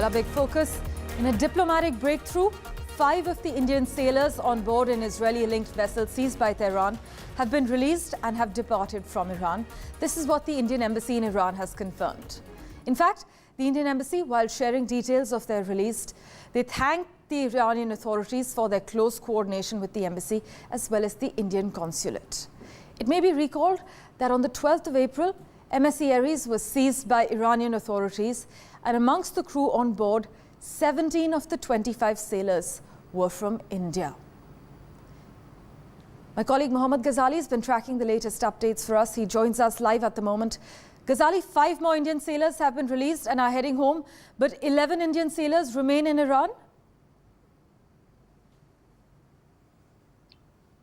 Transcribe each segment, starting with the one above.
our big focus. In a diplomatic breakthrough, 5 of the Indian sailors on board an Israeli-linked vessel seized by Tehran have been released and have departed from Iran. This is what the Indian embassy in Iran has confirmed. In fact, the Indian embassy, while sharing details of their release, they thanked the Iranian authorities for their close coordination with the embassy as well as the Indian consulate. It may be recalled that on the 12th of April, MSC Aries was seized by Iranian authorities, and amongst the crew on board, 17 of the 25 sailors were from India. My colleague Mohammad Ghazali has been tracking the latest updates for us. He joins us live at the moment. Ghazali, 5 more Indian sailors have been released and are heading home, but 11 Indian sailors remain in Iran.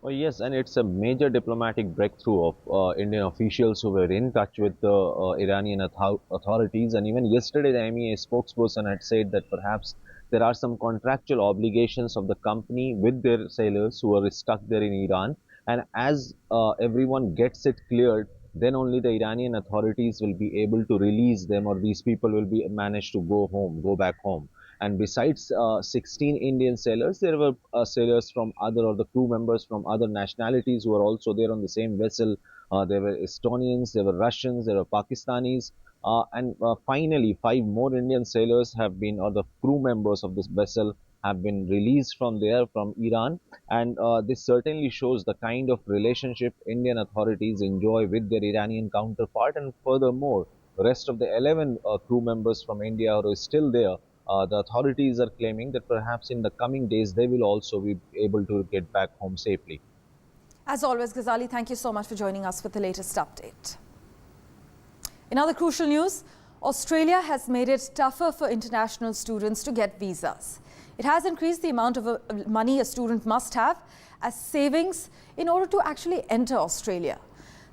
Oh, yes, and it's a major diplomatic breakthrough of Indian officials who were in touch with the Iranian authorities. And even yesterday, the MEA spokesperson had said that perhaps there are some contractual obligations of the company with their sailors who are stuck there in Iran. And as everyone gets it cleared, then only the Iranian authorities will be able to release them, or these people will be managed to go back home. And besides 16 Indian sailors, there were sailors from the crew members from other nationalities who were also there on the same vessel. There were Estonians, there were Russians, there were Pakistanis. And finally, 5 more Indian sailors have been, or the crew members of this vessel have been released from there, from Iran. And this certainly shows the kind of relationship Indian authorities enjoy with their Iranian counterpart. And furthermore, the rest of the 11 crew members from India who are still there, the authorities are claiming that perhaps in the coming days they will also be able to get back home safely. As always, Ghazali, thank you so much for joining us with the latest update. In other crucial news, Australia has made it tougher for international students to get visas. It has increased the amount of money a student must have as savings in order to actually enter Australia.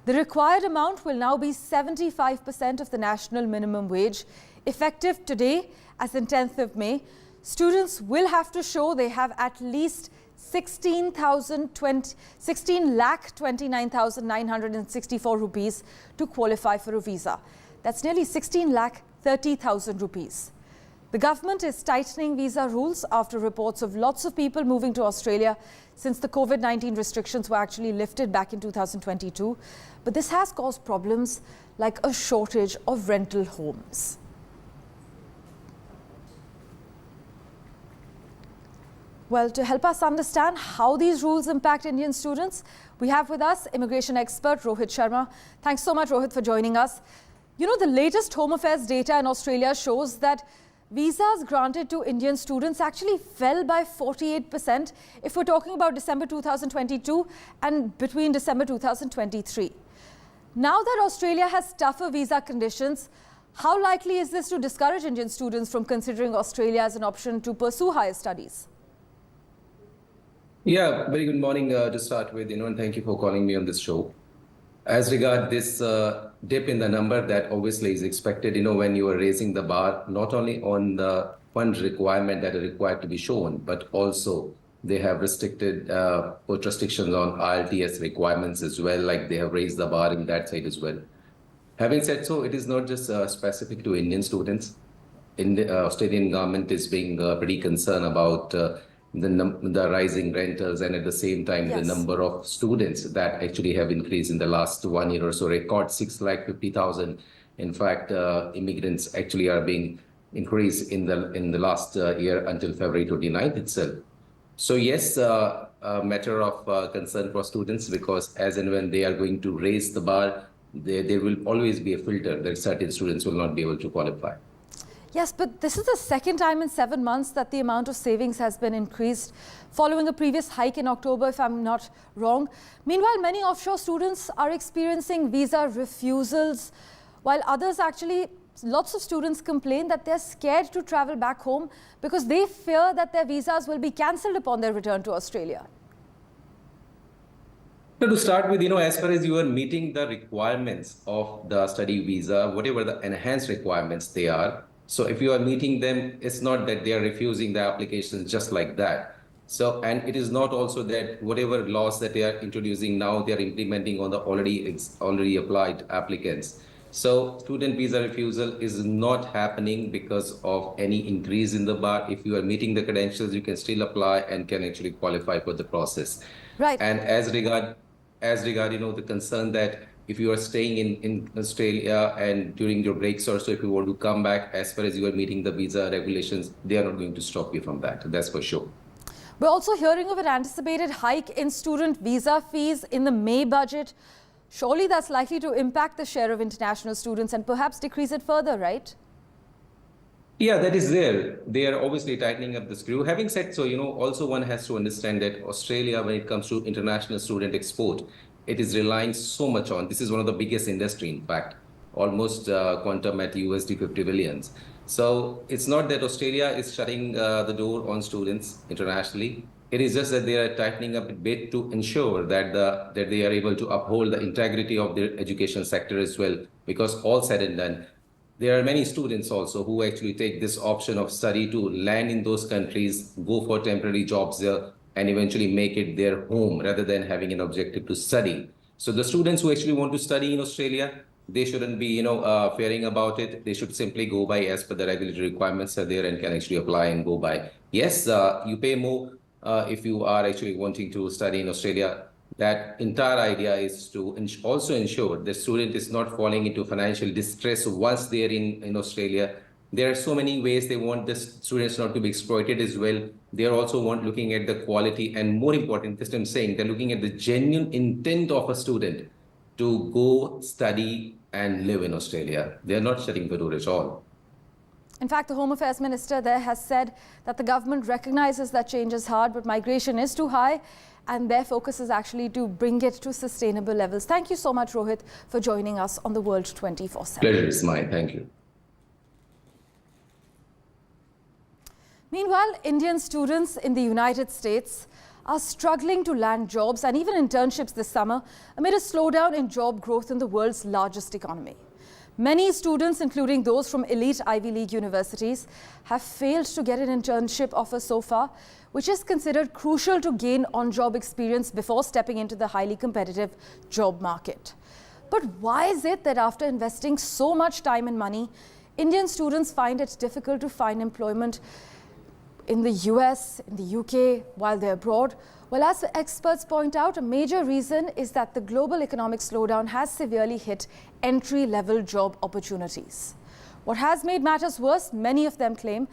The required amount will now be 75% of the national minimum wage. Effective today, as in 10th of May, students will have to show they have at least 16,29,964 rupees to qualify for a visa. That's nearly 16,30,000 rupees. The government is tightening visa rules after reports of lots of people moving to Australia since the COVID-19 restrictions were actually lifted back in 2022. But this has caused problems like a shortage of rental homes. Well, to help us understand how these rules impact Indian students, we have with us immigration expert Rohit Sharma. Thanks so much, Rohit, for joining us. You know, the latest Home Affairs data in Australia shows that visas granted to Indian students actually fell by 48% if we're talking about December 2022 and between December 2023. Now that Australia has tougher visa conditions, how likely is this to discourage Indian students from considering Australia as an option to pursue higher studies? Yeah, very good morning to start with, and thank you for calling me on this show. As regard this dip in the number, that obviously is expected, when you are raising the bar, not only on the fund requirement that are required to be shown, but also they have put restrictions on IELTS requirements as well, like they have raised the bar in that side as well. Having said so, it is not just specific to Indian students. The Australian government is being pretty concerned about the rising rentals, and at the same time, the number of students that actually have increased in the last 1 year or so, record 650,000. In fact, immigrants actually are being increased in the last year until February 29th itself. So yes, a matter of concern for students, because as and when they are going to raise the bar, there will always be a filter that certain students will not be able to qualify. Yes, but this is the second time in 7 months that the amount of savings has been increased, following a previous hike in October, if I'm not wrong. Meanwhile, many offshore students are experiencing visa refusals, while others lots of students complain that they're scared to travel back home because they fear that their visas will be cancelled upon their return to Australia. So to start with, as far as you are meeting the requirements of the study visa, whatever the enhanced requirements they are, so if you are meeting them, it's not that they are refusing the applications just like that. So, and it is not also that whatever laws that they are introducing now, they are implementing on the already applied applicants. So student visa refusal is not happening because of any increase in the bar. If you are meeting the credentials, you can still apply and can actually qualify for the process. Right. And as regard, the concern that if you are staying in Australia and during your breaks or so, if you want to come back, as far as you are meeting the visa regulations, they are not going to stop you from that. That's for sure. We're also hearing of an anticipated hike in student visa fees in the May budget. Surely that's likely to impact the share of international students and perhaps decrease it further, right? Yeah, that is there. They are obviously tightening up the screw. Having said so, also one has to understand that Australia, when it comes to international student export, it is relying so much on, this is one of the biggest industry, in fact, almost quantum at USD 50 billions. So it's not that Australia is shutting the door on students internationally. It is just that they are tightening up a bit to ensure that that they are able to uphold the integrity of their education sector as well. Because all said and done, there are many students also who actually take this option of study to land in those countries, go for temporary jobs there, and eventually make it their home rather than having an objective to study. So the students who actually want to study in Australia, they shouldn't be, fearing about it. They should simply go by as per the regulatory requirements are there and can actually apply and go by. Yes, you pay more if you are actually wanting to study in Australia. That entire idea is to also ensure the student is not falling into financial distress once they're in Australia. There are so many ways they want the students not to be exploited as well. They are also looking at the quality, and more important, this I'm saying, they're looking at the genuine intent of a student to go study and live in Australia. They're not shutting the door at all. In fact, the Home Affairs Minister there has said that the government recognizes that change is hard, but migration is too high, and their focus is actually to bring it to sustainable levels. Thank you so much, Rohit, for joining us on the World 24/7. Pleasure is mine. Thank you. Meanwhile, Indian students in the United States are struggling to land jobs and even internships this summer amid a slowdown in job growth in the world's largest economy. Many students, including those from elite Ivy League universities, have failed to get an internship offer so far, which is considered crucial to gain on-job experience before stepping into the highly competitive job market. But why is it that after investing so much time and money, Indian students find it difficult to find employment in the US, in the UK, while they're abroad? Well, as experts point out, a major reason is that the global economic slowdown has severely hit entry-level job opportunities. What has made matters worse, many of them claim,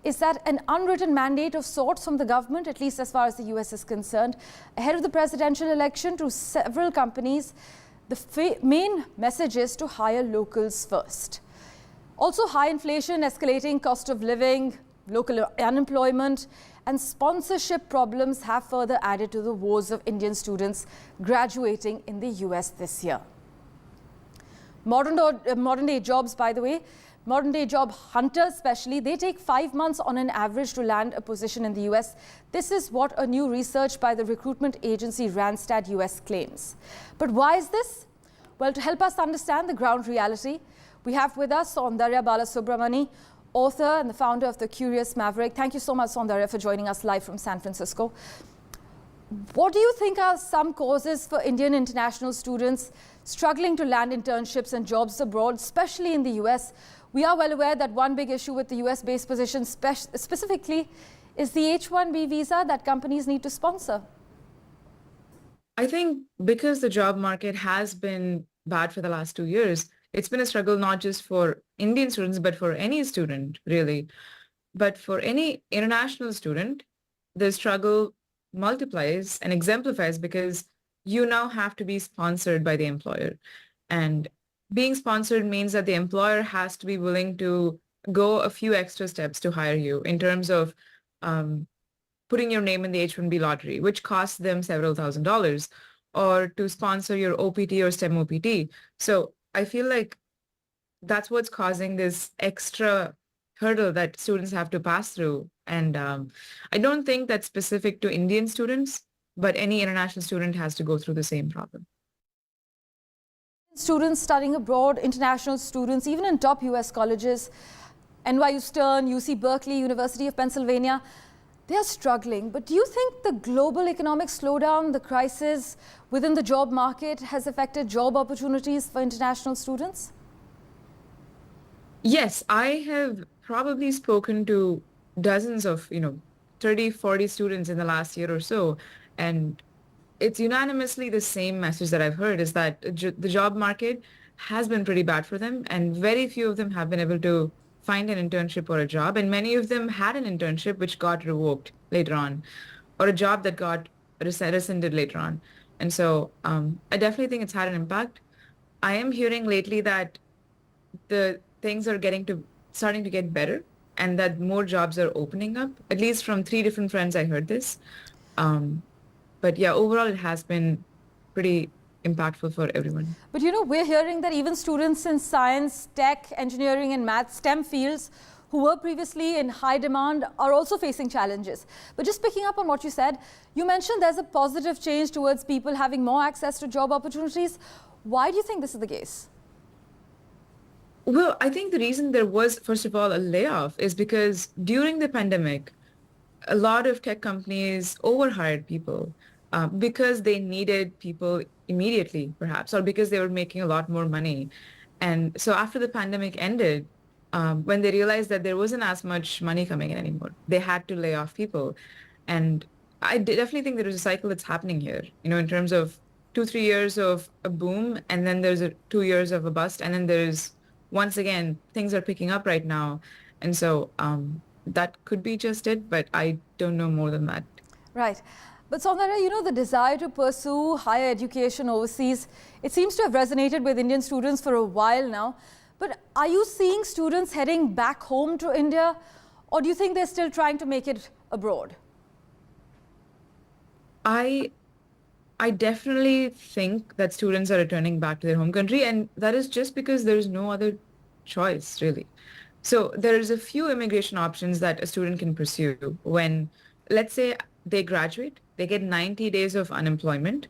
is that an unwritten mandate of sorts from the government, at least as far as the US is concerned, ahead of the presidential election to several companies, the main message is to hire locals first. Also, high inflation, escalating cost of living, local unemployment, and sponsorship problems have further added to the woes of Indian students graduating in the US this year. Modern day jobs, by the way, modern day job hunters especially, they take 5 months on an average to land a position in the US. This is what a new research by the recruitment agency Randstad US claims. But why is this? Well, to help us understand the ground reality, we have with us Soundarya Balasubramani, author and the founder of The Curious Maverick. Thank you so much, Soundarya, for joining us live from San Francisco. What do you think are some causes for Indian international students struggling to land internships and jobs abroad, especially in the US? We are well aware that one big issue with the US-based positions specifically is the H-1B visa that companies need to sponsor. I think because the job market has been bad for the last 2 years, it's been a struggle not just for Indian students, but for any student, really. But for any international student, the struggle multiplies and exemplifies because you now have to be sponsored by the employer. And being sponsored means that the employer has to be willing to go a few extra steps to hire you in terms of putting your name in the H-1B lottery, which costs them several $1,000s, or to sponsor your OPT or STEM OPT. So I feel like that's what's causing this extra hurdle that students have to pass through. And I don't think that's specific to Indian students, but any international student has to go through the same problem. Students studying abroad, international students, even in top US colleges, NYU Stern, UC Berkeley, University of Pennsylvania, they are struggling. But do you think the global economic slowdown, the crisis within the job market has affected job opportunities for international students? Yes, I have probably spoken to dozens of, 30, 40 students in the last year or so. And it's unanimously the same message that I've heard is that the job market has been pretty bad for them. And very few of them have been able to find an internship or a job. And many of them had an internship which got revoked later on, or a job that got rescinded later on. And so I definitely think it's had an impact. I am hearing lately that the things are starting to get better and that more jobs are opening up. At least from 3 different friends, I heard this. But yeah, overall, it has been pretty impactful for everyone. But we're hearing that even students in science, tech, engineering and math, STEM fields who were previously in high demand are also facing challenges. But just picking up on what you said, you mentioned there's a positive change towards people having more access to job opportunities. Why do you think this is the case? Well, I think the reason there was, first of all, a layoff is because during the pandemic, a lot of tech companies overhired people because they needed people immediately, perhaps, or because they were making a lot more money. And so after the pandemic ended, when they realized that there wasn't as much money coming in anymore, they had to lay off people. And I definitely think there is a cycle that's happening here, in terms of 2-3 years of a boom, and then there's 2 years of a bust, and then there's once again, things are picking up right now. And so that could be just it, but I don't know more than that. Right. But Soundara, the desire to pursue higher education overseas, it seems to have resonated with Indian students for a while now. But are you seeing students heading back home to India, or do you think they're still trying to make it abroad? I definitely think that students are returning back to their home country, and that is just because there's no other choice, really. So there's a few immigration options that a student can pursue when, let's say, they graduate, they get 90 days of unemployment.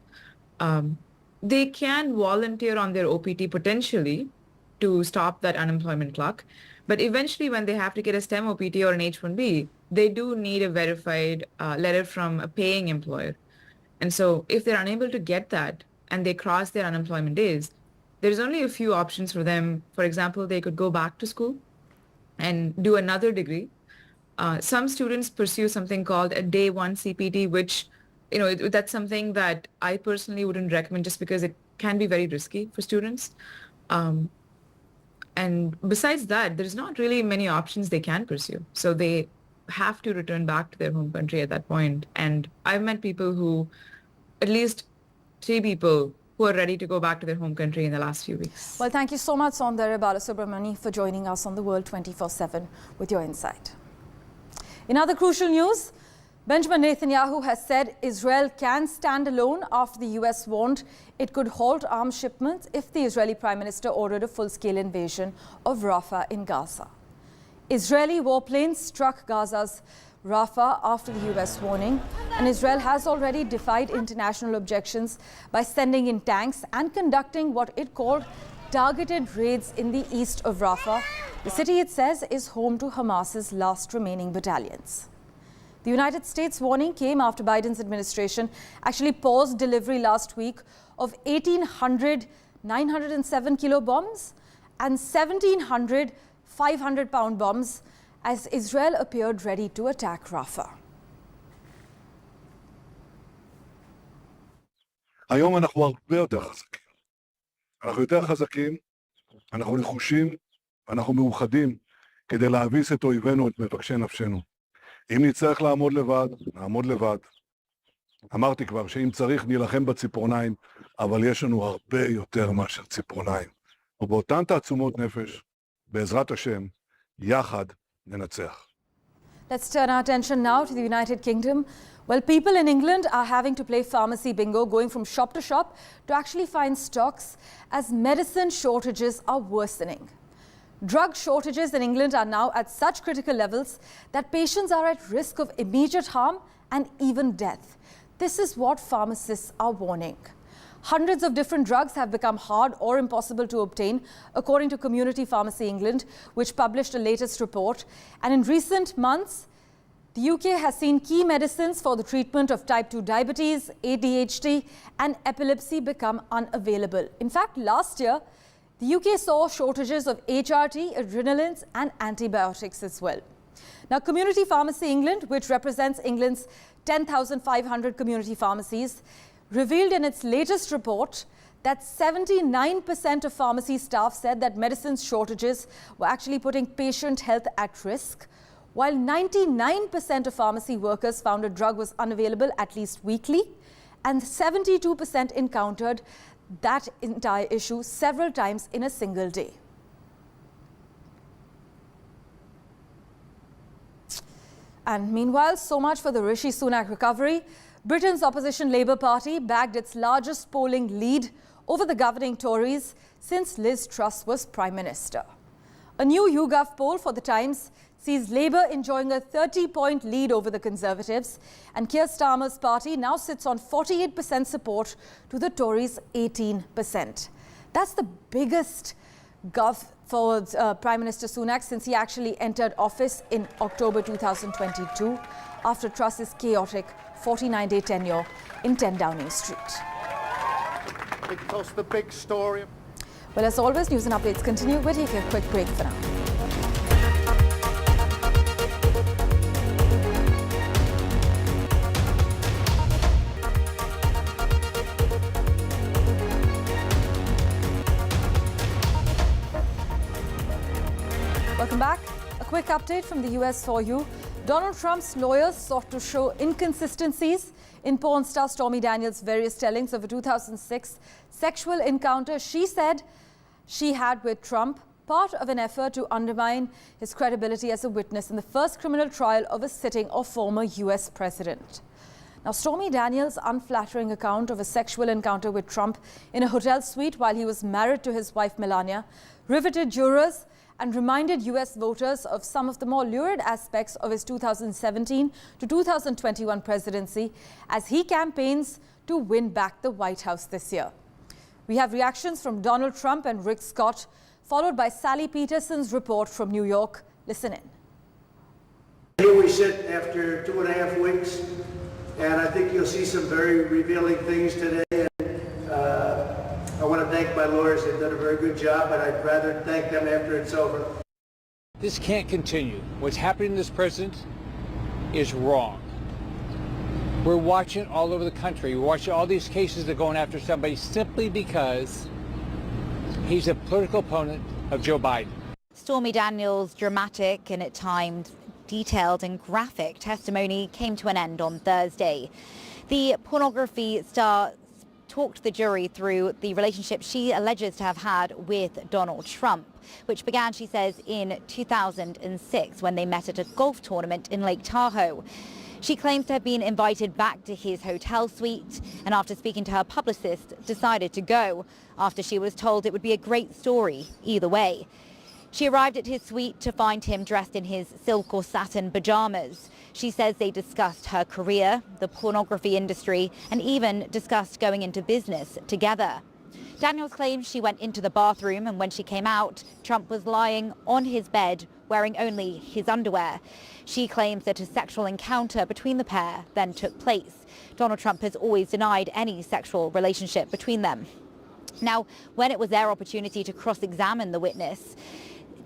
They can volunteer on their OPT potentially to stop that unemployment clock. But eventually, when they have to get a STEM OPT or an H-1B, they do need a verified letter from a paying employer. And so if they're unable to get that and they cross their unemployment days, there's only a few options for them. For example, they could go back to school and do another degree. Some students pursue something called a day one CPT, which, that's something that I personally wouldn't recommend just because it can be very risky for students. And besides that, there's not really many options they can pursue. So they have to return back to their home country at that point. And I've met people at least 3 people who are ready to go back to their home country in the last few weeks. Well, thank you so much, Soundara Balasubramani, for joining us on The World 24/7 with your insight. In other crucial news, Benjamin Netanyahu has said Israel can stand alone after the US warned it could halt arms shipments if the Israeli Prime Minister ordered a full-scale invasion of Rafah in Gaza. Israeli warplanes struck Gaza's Rafah after the US warning, and Israel has already defied international objections by sending in tanks and conducting what it called targeted raids in the east of Rafah. The city, it says, is home to Hamas's last remaining battalions. The United States warning came after Biden's administration actually paused delivery last week of 1,800 907-kilo bombs and 1,700 500-pound bombs as Israel appeared ready to attack Rafah. היום אנחנו הרבה יותר חזקים. אנחנו יותר חזקים, אנחנו נחושים, אנחנו מאוחדים כדי להביס את אויבינו, את מבקשי נפשנו. אם נצטרך לעמוד לבד, נעמוד לבד. אמרתי כבר שאם צריך נילחם בציפורניים, אבל יש לנו הרבה יותר מאשר ציפורניים. ובאותן תעצומות נפש, בעזרת השם, יחד ננצח. Let's turn our attention now to the United Kingdom. Well, people in England are having to play pharmacy bingo, going from shop to shop to actually find stocks as medicine shortages are worsening. Drug shortages in England are now at such critical levels that patients are at risk of immediate harm and even death. This is what pharmacists are warning. Hundreds of different drugs have become hard or impossible to obtain, according to Community Pharmacy England, which published a latest report. And in recent months, the UK has seen key medicines for the treatment of type 2 diabetes, ADHD, and epilepsy become unavailable. In fact, last year, The UK saw shortages of HRT, adrenalines and antibiotics as well. Now, Community Pharmacy England, which represents England's 10,500 community pharmacies, revealed in its latest report that 79% of pharmacy staff said that medicine shortages were actually putting patient health at risk, while 99% of pharmacy workers found a drug was unavailable at least weekly, and 72% encountered that entire issue several times in a single day. And meanwhile, so much for the Rishi Sunak recovery. Britain's opposition Labour Party bagged its largest polling lead over the governing Tories since Liz Truss was Prime Minister. A new YouGov poll for The Times sees Labour enjoying a 30-point lead over the Conservatives, and Keir Starmer's party now sits on 48% support to the Tories' 18%. That's the biggest gulf for Prime Minister Sunak since he actually entered office in October 2022 after Truss's chaotic 49-day tenure in 10 Downing Street. Because the big story. Well, as always, news and updates continue. We're taking a quick break for now. Welcome back. A quick update from the US for you. Donald Trump's lawyers sought to show inconsistencies in porn star Stormy Daniels' various tellings of a 2006 sexual encounter she said she had with Trump, part of an effort to undermine his credibility as a witness in the first criminal trial of a sitting or former US president. Now, Stormy Daniels' unflattering account of a sexual encounter with Trump in a hotel suite while he was married to his wife Melania riveted jurors and reminded US voters of some of the more lurid aspects of his 2017 to 2021 presidency as he campaigns to win back the White House this year. We have reactions from Donald Trump and Rick Scott, followed by Sally Peterson's report from New York. Listen in. Here we sit after 2.5 weeks, and I think you'll see some very revealing things today. I want to thank my lawyers. They've done a very good job, but I'd rather thank them after it's over. This can't continue. What's happening to this president is wrong. We're watching all over the country. We're watching all these cases that are going after somebody simply because he's a political opponent of Joe Biden. Stormy Daniels' dramatic and at times detailed and graphic testimony came to an end on Thursday. The pornography star talked the jury through the relationship she alleges to have had with Donald Trump, which began, she says, in 2006 when they met at a golf tournament in Lake Tahoe. She claims to have been invited back to his hotel suite and after speaking to her publicist decided to go after she was told it would be a great story either way. She arrived at his suite to find him dressed in his silk or satin pajamas. She says they discussed her career, the pornography industry, and even discussed going into business together. Daniels claims she went into the bathroom and when she came out, Trump was lying on his bed wearing only his underwear. She claims that a sexual encounter between the pair then took place. Donald Trump has always denied any sexual relationship between them. Now, when it was their opportunity to cross-examine the witness,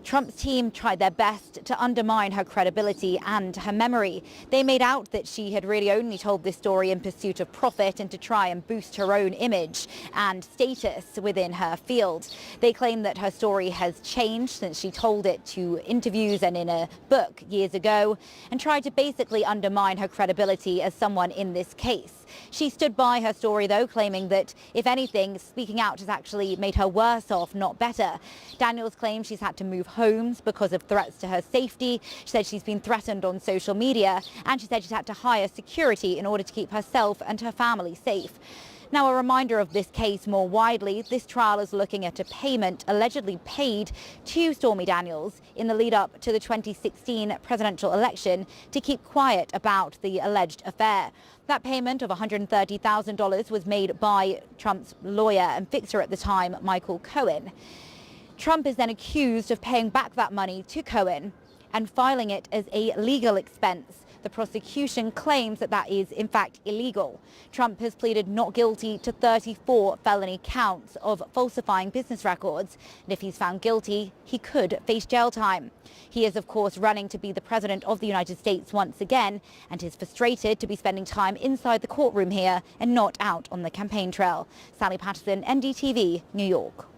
Trump's team tried their best to undermine her credibility and her memory. They made out that she had really only told this story in pursuit of profit and to try and boost her own image and status within her field. They claim that her story has changed since she told it to interviews and in a book years ago and tried to basically undermine her credibility as someone in this case. She stood by her story, though, claiming that, if anything, speaking out has actually made her worse off, not better. Daniels claims she's had to move homes because of threats to her safety. She said she's been threatened on social media, and she said she's had to hire security in order to keep herself and her family safe. Now, a reminder of this case more widely, this trial is looking at a payment allegedly paid to Stormy Daniels in the lead up to the 2016 presidential election to keep quiet about the alleged affair. That payment of $130,000 was made by Trump's lawyer and fixer at the time, Michael Cohen. Trump is then accused of paying back that money to Cohen and filing it as a legal expense. The the prosecution claims that that is in fact illegal. Trump has pleaded not guilty to 34 felony counts of falsifying business records, and if he's found guilty, he could face jail time. He is, of course, running to be the president of the United States once again, and is frustrated to be spending time inside the courtroom here and not out on the campaign trail. Sally Patterson, NDTV, New York.